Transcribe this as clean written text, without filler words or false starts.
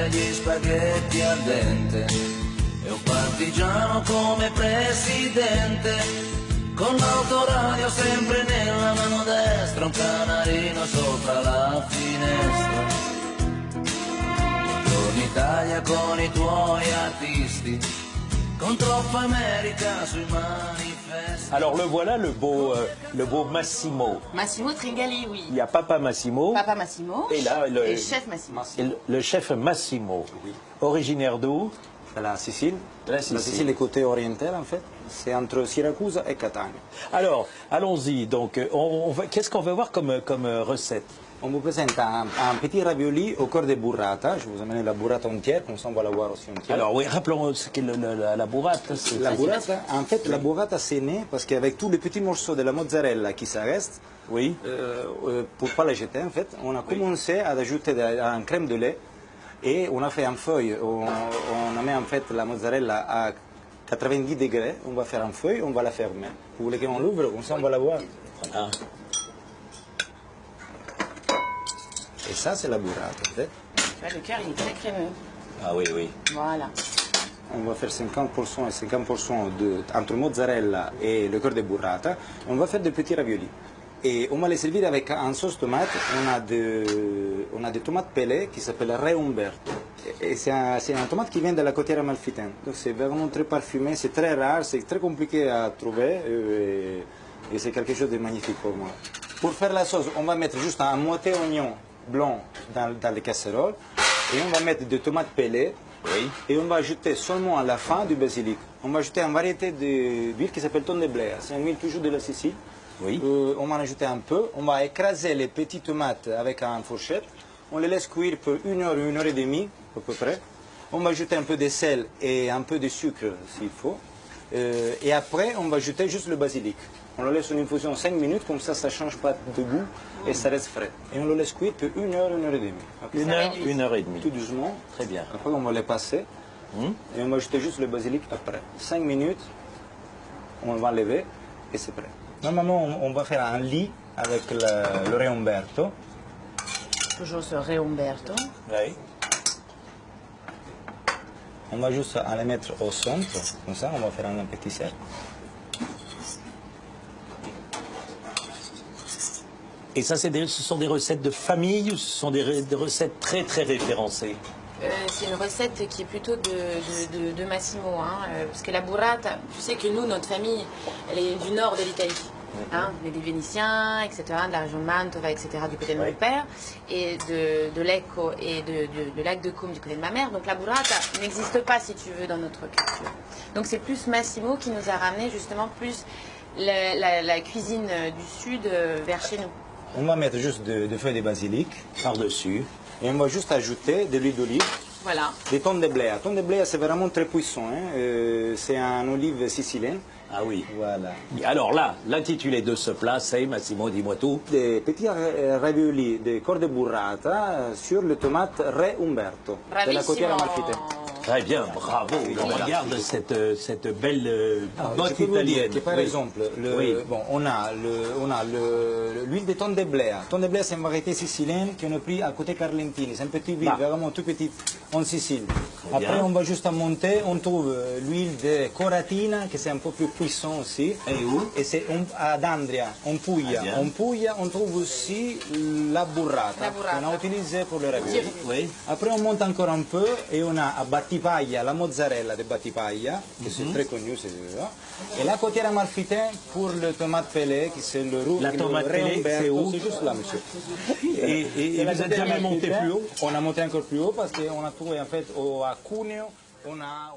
gli spaghetti al dente e un partigiano come presidente, con l'autoradio sempre nella mano destra, un canarino sopra la finestra. Buongiorno Italia con i tuoi artisti, con troppa America sui manifesti. Alors le voilà, le beau Massimo. Massimo Tringali, oui. Il y a Papa Massimo. Papa Massimo Et là, et chef Massimo. Le chef Massimo, Oui. Originaire d'où? De la Sicile. La Sicile. La Sicile est côté oriental en fait. C'est entre Syracuse et Catania. Alors, allons-y. Donc, qu'est-ce qu'on va voir comme recette? On vous présente un petit ravioli au cœur de burrata. Je vous amène la burrata entière, comme ça on va la voir aussi entière. Alors oui, rappelons ce qu'est la burrata. La burrata, en fait, la burrata c'est né parce qu'avec tous les petits morceaux de la mozzarella qui s'en restent, Oui. pour ne pas la jeter en fait, on a commencé à ajouter un crème de lait et on a fait un feuille. On a mis en fait la mozzarella à 90 degrés, on va faire un feuille, on va la fermer. Vous voulez qu'on l'ouvre, comme ça on va la voir. Ah. Et ça c'est la burrata en fait. Tu vois, le cœur, il est très crémeux. Ah oui, oui. Voilà. On va faire 50% et 50% entre mozzarella et le cœur de burrata. On va faire des petits raviolis. Et on va les servir avec un sauce tomate. On a des tomates pelées qui s'appellent Re Umberto. Et c'est un tomate qui vient de la côtière amalfitaine. Donc c'est vraiment très parfumé, c'est très rare, c'est très compliqué à trouver. Et c'est quelque chose de magnifique pour moi. Pour faire la sauce, on va mettre juste un moitié oignon blanc dans les casseroles. Et on va mettre des tomates pelées. Oui. Et on va ajouter seulement à la fin du basilic. On va ajouter une variété d'huile qui s'appelle tonne de blé. C'est une huile toujours de la Sicile. Oui. On va en ajouter un peu. On va écraser les petites tomates avec une fourchette. On les laisse cuire pour 1 heure et demie à peu près. On va ajouter un peu de sel et un peu de sucre s'il faut. Et après, on va ajouter juste le basilic. On le laisse en infusion 5 minutes, comme ça ne change pas de goût et ça reste frais. Et on le laisse cuire pour 1 heure et demie. Après, 1 heure et demie. tout doucement. Très bien. Après, on va les passer. Et on va ajouter juste le basilic après. 5 minutes, on va lever et c'est prêt. Normalement, on va faire un lit avec le Re Umberto. Toujours ce Re Umberto. Oui. On va juste les mettre au centre, comme ça, on va faire un petit cercle. Et ça, ce sont des recettes de famille ou ce sont des recettes très très référencées? C'est une recette qui est plutôt de Massimo, hein, parce que la burrata, tu sais que nous, notre famille, elle est du nord de l'Italie. Hein, des Vénitiens, etc., de la région de Mantova, etc., du côté de mon père, et de Lecco et de Lac de Côme du côté de ma mère. Donc la burrata n'existe pas, si tu veux, dans notre culture. Donc c'est plus Massimo qui nous a ramené justement plus la cuisine du sud vers chez nous. On va mettre juste des feuilles de basilic Par-dessus. et on va juste ajouter de l'huile d'olive, Voilà. des tonnes de blé. La tonne de blé, c'est vraiment très puissant. Hein. C'est un olive sicilienne. Ah oui. Voilà. Alors là, l'intitulé de ce plat, c'est, Massimo, dis-moi tout. Des petits raviolis de cœur de burrata sur le tomate Re Umberto, de la côtière amalfitaine. Très bien, bravo. On regarde cette belle botte Je peux vous dire italienne. que, par Oui. exemple, Oui. bon, on a l'huile de tonne de blé. Tonne de blé, c'est une variété sicilienne qu'on a pris à côté Carlentini. C'est un petit huile, vraiment tout petit en Sicile. Après, bien. on va juste à monter. On trouve l'huile de Coratina, qui c'est un peu plus puissant aussi. Et où? Et c'est à Andria, en Puglia. Ah, bien. En Puglia, on trouve aussi la burrata, La burrata. qu'on a utilisée pour le ravioli. Oui. Après, on monte encore un peu et on a à Battipaglia la mozzarella de Battipaglia, qui c'est très connu, c'est ça. Et la côtière amalfitaine pour le tomate pelée, qui c'est le roux. La tomate pelée, c'est où? C'est juste là, monsieur. Et vous êtes jamais monté plus haut? On a monté encore plus haut parce qu'on a trouvé en fait à Cuneo, on a